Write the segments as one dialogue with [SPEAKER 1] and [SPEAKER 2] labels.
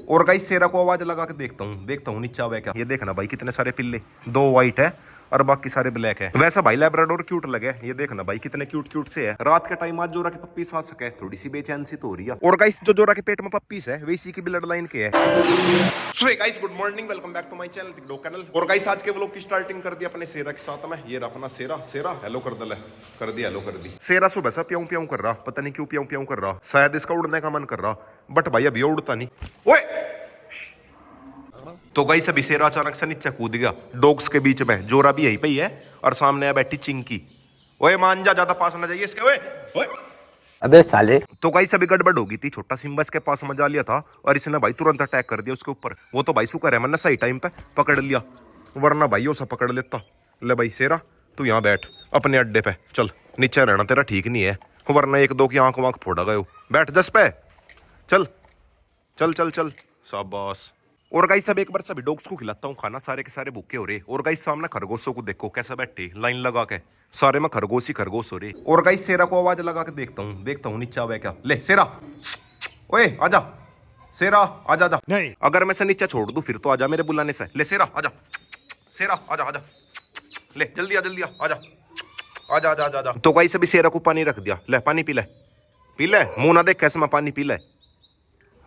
[SPEAKER 1] और गाइस शेरा को आवाज लगा के देखता हूँ नीचे आवे क्या। ये देखना भाई कितने सारे पिल्ले, 2 वाइट है और बाकी सारे ब्लैक है। वैसा भाई लैब्राडोर क्यूट लगे। ये देखना भाई कितने क्यूट क्यूट से है। रात के टाइम आज जोरा के पप्पीस आ सके, थोड़ी सी बेचैन सी तो हो रही है। और गाइस जो जोरा के पेट में पप्पीस है वैसी की ब्लड लाइन के है। So guys good morning, welcome back to my channel TikTok channel. और गाइस आज के व्लॉग की स्टार्टिंग कर दी अपने शेरा के साथ में। ये रहा अपना शेरा। शेरा हेलो कर दल, कर दी हेलो कर दी। शेरा सुबह से प्याऊ प्याऊ कर रहा, पता नहीं क्यों प्याऊ प्याऊ कर रहा। शायद इसका उड़ने का मन कर रहा, बट भाई अभी उड़ता नहीं। ओए तो गाइस अभी शेरा अचानक से नीचे कूद गया डॉग्स के बीच में। जोरा भी यहीं पे ही है और सामने बैठी चिंकी। ओए मान जा, ज्यादा पास ना जाइए इसके। ओए ओए
[SPEAKER 2] अबे साले।
[SPEAKER 1] तो गाइस अभी गड़बड़ हो गई थी। छोटा सिम्बा इसके पास मजा लिया था और इसने भाई तुरंत अटैक कर दिया उसके ऊपर। वो तो भाई शुक्र है मैंने सही टाइम पे पकड़ लिया, वरना भाई वो सब पकड़ लेता। ले भाई शेरा तू यहाँ बैठ अपने अड्डे पे, चल नीचे रहना तेरा ठीक नहीं है, वरना 1-2 की आंख वाँख फोड़ा गए। बैठ जस पे, चल चल चल चल शाबाश। और गाइस अब एक बार सभी डॉग्स को खिलाता हूँ खाना, सारे के सारे भूखे हो रहे। और गाइस सामने खरगोशों को देखो कैसे बैठे लाइन लगा के, सारे में खरगोश ही खरगोश हो रहे। और गाइस शेरा को आवाज लगा के देखता हूँ नीचे आवे क्या। ले शेरा, ओए आजा शेरा, आजा आजा। नहीं अगर मैं से नीचे छोड़ दूं फिर तो आजा मेरे बुलाने से। ले शेरा आजा, शेरा आजा आजा, ले जल्दी आ जल्दी आ, आजा आजा आजा आजा आजा। तो गाइस अभी शेरा को पानी रख दिया, ले पानी पी ले, पी ले, मुंह ना देख कैसे मैं पानी पी ले,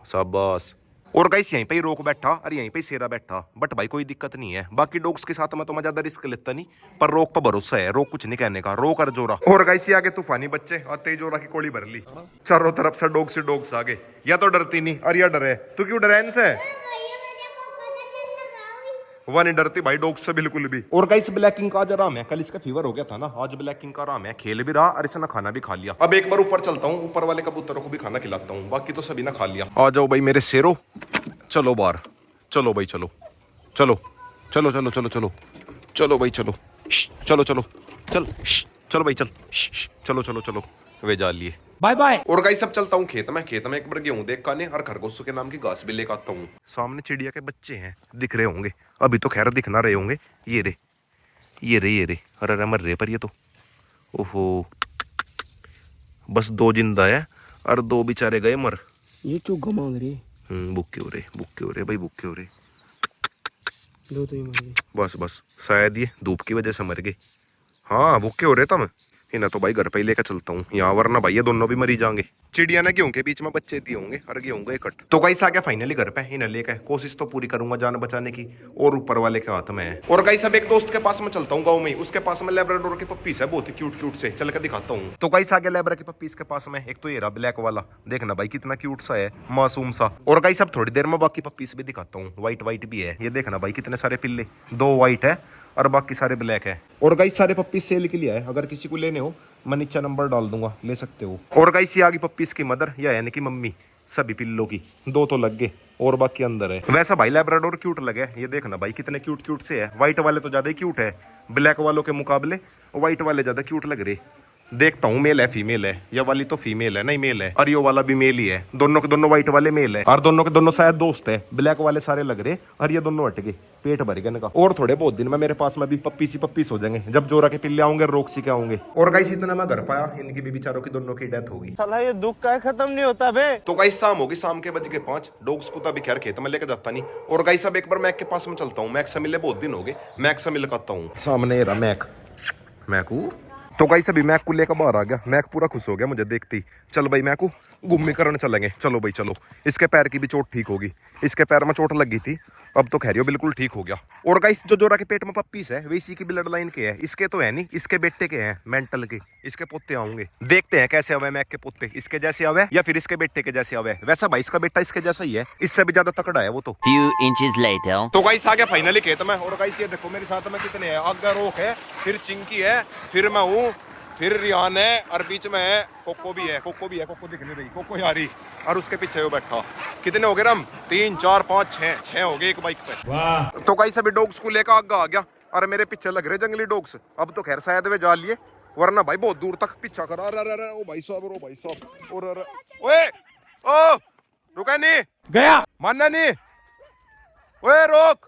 [SPEAKER 1] शाबाश। और गाइस यहीं पे ही रोक बैठा और यहीं पे ही शेरा बैठा, बट भाई कोई दिक्कत नहीं है। बाकी डॉग्स के साथ मैं तो ज्यादा रिस्क लेता नहीं, पर रोक पर भरोसा है। रोक कुछ नहीं कहने का, रोक और जोरा। और गाइस ये आगे तूफानी बच्चे आते ही जोरा की कोड़ी भर ली, चारों तरफ से डॉग्स आगे। या तो डरती नहीं और या डरे। तू क्यों डरे इनसे? वह नहीं डरती भाई डॉग्स से बिल्कुल भी। और गाइस ब्लैकिंग का आज आराम है, कल इसका फीवर हो गया था ना, आज ब्लैकिंग का आराम है, खेल भी रहा और इसने खाना भी खा लिया। अब एक बार ऊपर चलता हूँ, ऊपर वाले कबूतरों को भी खाना खिलाता हूँ, बाकी तो सभी ने खा लिया। आ जाओ भाई मेरे शेरों, चलो बाहर, चलो भाई चलो चलो चलो चलो चलो चलो चलो भाई चलो, चलो चलो चल, चलो भाई चल, चलो चलो चलो वे जा लिए, बाय बाय। और गाइस सब चलता हूँ खेत में एक बार गेहूं देख काने और खरगोशों के नाम की घास भी लेकर आता हूँ। सामने चिड़िया के बच्चे हैं, दिख रहे होंगे, अभी तो खैर दिख ना रहे होंगे। ये रे ये रे ये रे, अरे मर रहे पर ये तो, ओहो बस 2 जिंदा है और 2 बेचारे गए मर।
[SPEAKER 2] ये चुग्गा मांग रही।
[SPEAKER 1] भूखे हो रहे भाई, भूखे हो रहे।
[SPEAKER 2] 2 तो ही मर गए।
[SPEAKER 1] बस बस शायद ये धूप की वजह से मर गए। हाँ भूखे हो रहे तुम, इन्हें तो भाई घर पे ही लेकर चलता हूँ यहाँ, वरना भाई ये दोनों भी मरी जाएंगे। चिड़िया ने गेहूं के बीच में बच्चे दिए होंगे और गेहूं गए कट। तो गाइस आ गया फाइनली घर पे, इन्हें लेकर कोशिश तो पूरी करूंगा जान बचाने की, और ऊपर वाले के हाथ में है। और गाइस अब एक दोस्त के पास में चलता हूँ गाँव में, उसके पास में लैब्राडोर के पप्पीस है, बहुत ही क्यूट क्यूट से, चल कर दिखाता हूँ। तो गाइस आ गया लैब्रा के पप्पीस के पास में। एक तो ये रहा ब्लैक वाला, देखना भाई कितना क्यूट सा है, मासूम सा। और गाइस अब थोड़ी देर में बाकी पप्पीस भी दिखाता हूँ, व्हाइट भी है। ये देखना भाई कितने सारे पिल्ले, 2 वाइट है और बाकी सारे ब्लैक है। और गाइस सारे पप्पीस सेल के लिए है, अगर किसी को लेने हो मैं नीचे नंबर डाल दूंगा, ले सकते हो। और गाइस ये आगे पप्पीस की मदर, या यानी कि मम्मी सभी पिल्लों की, 2 तो लग गए और बाकी अंदर है। वैसा भाई लैब्राडोर क्यूट लगे। ये देखना भाई कितने क्यूट क्यूट से है, व्हाइट वाले तो ज्यादा ही क्यूट है, ब्लैक वालों के मुकाबले व्हाइट वाले ज्यादा क्यूट लग रहे। देखता हूँ मेल है फीमेल है, ये वाली तो फीमेल है, नहीं मेल है, और ये वाला भी मेल ही है। दोनों के दोनों व्हाइट वाले मेल है और दोनों के दोनों शायद दोस्त है। ब्लैक वाले सारे लग रहे और ये दोनों हट गए, पेट भर गया इनका। और थोड़े बहुत दिन में मेरे पास में भी पप्पीस हो जाएंगे, जब जोरा के पिल्ले आऊंगे रोक्सी के आऊंगे। और गाइस इतना मैं घर पाया, इनकी भी बेचारों की दोनों की डेथ होगी।
[SPEAKER 2] साला ये दुख का खत्म नहीं होता बे।
[SPEAKER 1] तो गाइस शाम होगी, शाम के बज गए 5। डॉग्स को तभी खैर खेत में लेकर जाता नहीं। और गाइस अब एक बार मैक के पास में चलता हूँ, मैक से मिले बहुत दिन हो गए, मैक से मिल करता हूँ। सामने रहा मैकू। तो गाइस अभी मैक को लेकर बाहर आ गया, मैक पूरा खुश हो गया मुझे देखते ही। चल भाई मैकू घूमने करने चलेंगे, चलो भाई चलो। इसके पैर की भी चोट ठीक होगी, इसके पैर में चोट लगी थी, अब तो खैरियो बिल्कुल ठीक हो गया। और गाइस जो जोरा के पेट में पप्पीस है वैसी की ब्लड लाइन के है, इसके तो है नहीं, इसके बेटे के हैं मेंटल के, इसके पोते आऊंगे। देखते हैं कैसे आवे मैक के पोते, इसके जैसे आवे या फिर इसके बेटे के जैसे आवे। वैसा भाई इसका बेटा इसके जैसा ही है, इससे भी ज्यादा तकड़ा है वो तो।
[SPEAKER 3] Few inches later.
[SPEAKER 1] तो गाइस आ गया फाइनली खेत में। और गाइस ये देखो मेरे साथ में कितने हैं, आगे रोक है, फिर चिंकी है, फिर मैं हूँ, फिर रियान है और बीच में है कोको भी है, कोको दिख नहीं रही, कोको यारी, और उसके पीछे वो बैठा। कितने हो गए हम? 3 4 5 6 हो गए एक बाइक पे। वाह। तो गाइस अभी डॉग्स को लेकर आगे आ गया और मेरे पीछे लग रहे जंगली डॉग्स। अब तो खैर शायद वे जा लिए, वरना भाई बहुत दूर तक पीछा करा। अरे ओ भाई साहब और ओए ओ रुका नहीं
[SPEAKER 2] गया,
[SPEAKER 1] मानना नहीं, ओए रोक।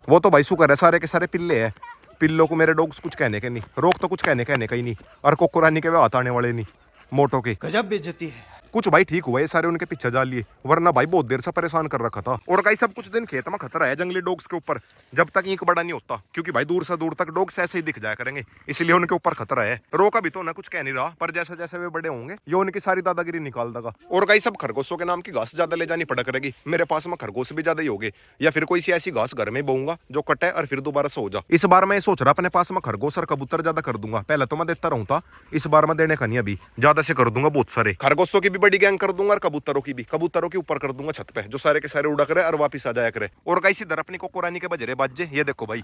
[SPEAKER 1] वो तो भाई शुक्र है सारे के सारे पिल्ले हैं, पिल्लों को मेरे डॉग्स कुछ कहने के नहीं, रोक तो कुछ कहने का ही नहीं। और कोको रानी के वे हाथ आने वाले नहीं, मोटो के।
[SPEAKER 2] गजब बेइज्जती है।
[SPEAKER 1] कुछ भाई ठीक हुआ ये सारे उनके पीछे जा लिए, वरना भाई बहुत देर से परेशान कर रखा था। और गाइस सब कुछ दिन खेत में खतरा है जंगली डॉग्स के ऊपर, जब तक ईंक बड़ा नहीं होता, क्योंकि भाई दूर से दूर तक डॉग्स ऐसे ही दिख जाया करेंगे, इसलिए उनके ऊपर खतरा है। रोका भी तो ना कुछ कह नहीं रहा, पर जैसे जैसे वे बड़े होंगे ये उनकी सारी दादागिरी निकाल देगा। और गाइस सब खरगोशों के नाम की घास ज्यादा ले जानी पड़ा करेगी, मेरे पास में खरगोश भी ज्यादा ही होगे, या फिर कोई सी ऐसी घास घर में बोऊंगा जो कटे और फिर दोबारा सो जा। इस बार मैं सोच रहा अपने पास में खरगोश और कबूतर ज्यादा कर दूंगा, पहले तो मैं देता रहूं था, इस बार मैं देने का नहीं, अभी ज्यादा से कर दूंगा, बहुत सारे खरगोशों की भी बड़ी गैंग कर दूंगा और कबूतरों की भी, कबूतरों के ऊपर कर दूंगा छत पे, जो सारे के सारे उड़ा करे और वापिस आ जाया करे। और गाइस इधर अपनी कोको रानी के बजरे बाजे, ये देखो भाई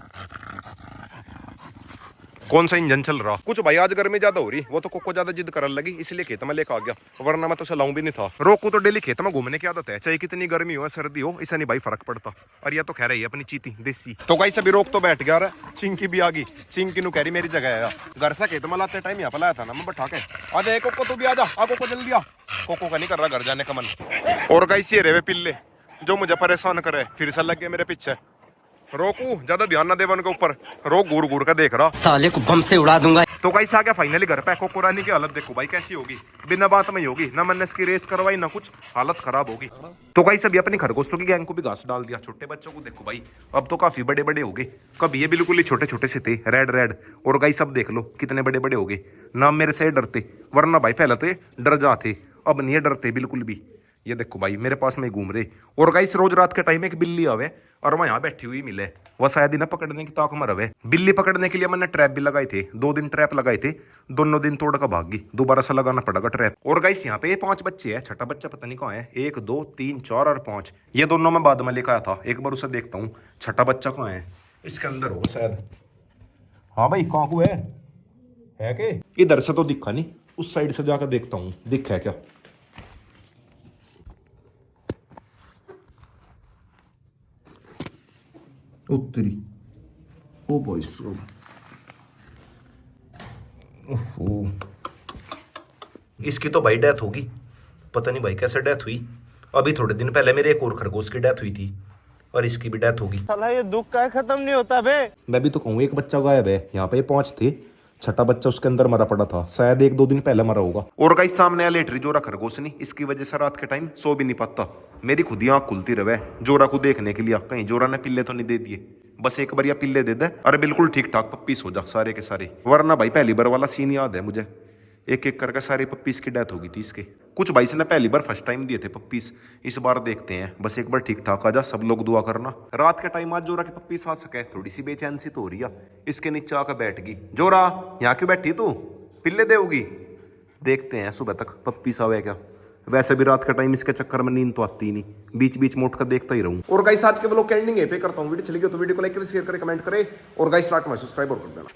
[SPEAKER 1] कौन सा इंजन चल रहा। कुछ भाई आज गर्मी ज्यादा हो रही, वो तो कोको ज्यादा जिद करने लगी, इसलिए खेत में लेकर आ गया, वरना मैं तो चलाऊं भी नहीं था। रोकू तो डेली खेत में घूमने की आदत है, चाहे कितनी गर्मी हो सर्दी हो, इससे नहीं भाई फर्क पड़ता। और ये तो कह रही है अपनी चीती देसी। तो गाइस अभी रोक तो बैठ गया रहा, चिंकी भी आ गई, चिंकी नु कह रही मेरी जगह है, घर से खेत में लाते टाइम यहाँ पे लाया था ना मैं बैठा के, आ जा कोको तू भी आ जा, आ कोको जल्दी आ। कोको का नहीं कर रहा घर जाने का मन। और गाइस ये रेवे पिल्ले जो मुझे परेशान करे, फिर से लग गए मेरे पीछे। रोकू ज्यादा ध्यान ना दे उनके ऊपर, रोक घूर घूर का देख रहा,
[SPEAKER 2] साले को बम से उड़ा दूंगा।
[SPEAKER 1] तो गाइस आ गया फाइनली घर पे। कोको रानी की हालत देखो भाई कैसी होगी, बिना बात में ही होगी, ना मैंने इसकी रेस करवाई ना कुछ, हालत खराब होगी। तो गाइस अभी अपनी खरगोशों की गैंग को भी घास डाल दिया, छोटे बच्चों को देखो भाई अब तो काफी बड़े बड़े हो गए, कभी ये बिल्कुल ही छोटे छोटे से थे रेड रेड, और गाइस अब देख लो कितने बड़े बड़े हो गए, ना मेरे से डरते, वरना भाई पहले तो ये डर जाते, अब नहीं डरते बिल्कुल भी। ये देखो भाई मेरे पास में घूम रहे। और गाइस रोज रात के टाइम एक बिल्ली आवे और वह यहाँ बैठी हुई मिले, वह शायद ही ना पकड़ने की ताक में रहे। बिल्ली पकड़ने के लिए मैंने ट्रैप भी लगाए थे, 2 दिन ट्रैप लगाए थे, दोनों दिन तोड़ कर भाग गई, दोबारा से लगाना पड़ेगा ट्रैप। और गाइस यहाँ पे 5 बच्चे हैं, छठा बच्चा पता नहीं कहाँ है, 1 2 3 4 और 5, ये दोनों मैं बाद में लेकर आया था, एक बार उसे देखता हूँ छठा बच्चा कहाँ है, इसके अंदर होगा शायद। हाँ भाई कहाँ को है के इधर से तो दिखा नहीं, उस साइड से जाकर देखता हूँ दिखा है क्या। उत्तरी ओ भाई साहब, ओहो इसकी तो भाई डेथ होगी, पता नहीं भाई कैसे डेथ हुई। अभी थोड़े दिन पहले मेरे एक और खरगोश की डेथ हुई थी, और इसकी भी डेथ होगी।
[SPEAKER 2] साला ये दुख का खत्म नहीं होता बे।
[SPEAKER 1] मैं भी तो कहूँ एक बच्चा गायब है, यहाँ पे 5 थे, छठा बच्चा उसके अंदर मरा पड़ा था, शायद 1 2 दिन पहले मरा होगा। और गाइस सामने आ लेटरी जोरा खरगोश नहीं, इसकी वजह से रात के टाइम सो भी नहीं पाता, मेरी खुद ही आंख खुलती रहे जोरा को देखने के लिए, कहीं जोरा ने पिल्ले तो नहीं दे दिए, बस एक बार या पिल्ले दे दे, अरे बिल्कुल ठीक ठाक पप्पीस हो जा सारे के सारे, वरना भाई पहली बार वाला सीन याद है मुझे, एक एक करके सारे पप्पीस की डेथ होगी थी इसके। कुछ भाई से ने पहली बार फर्स्ट टाइम दिए थे पप्पीस, इस बार देखते हैं, बस एक बार ठीक ठाक आ जा, सब लोग दुआ करना। रात के टाइम आज जोरा की पप्पीस आ सके, थोड़ी सी बेचैन सी तो हो रही है, इसके नीचे आकर बैठ गई। जोरा यहाँ क्यों बैठी तू, पिल्ले देगी, देखते हैं सुबह तक पप्पीस आवे क्या। वैसे भी रात का टाइम इसके चक्कर में नींद तो आती नहीं, बीच बीच में उठकर देखता ही रहूं। और गाइस आज के व्लॉग एंडिंग है पे करता हूं, वीडियो चली गई तो वीडियो को लाइक करें, शेयर करें, कमेंट करें, और गाइस लाइक में सब्सक्राइब और कर देना।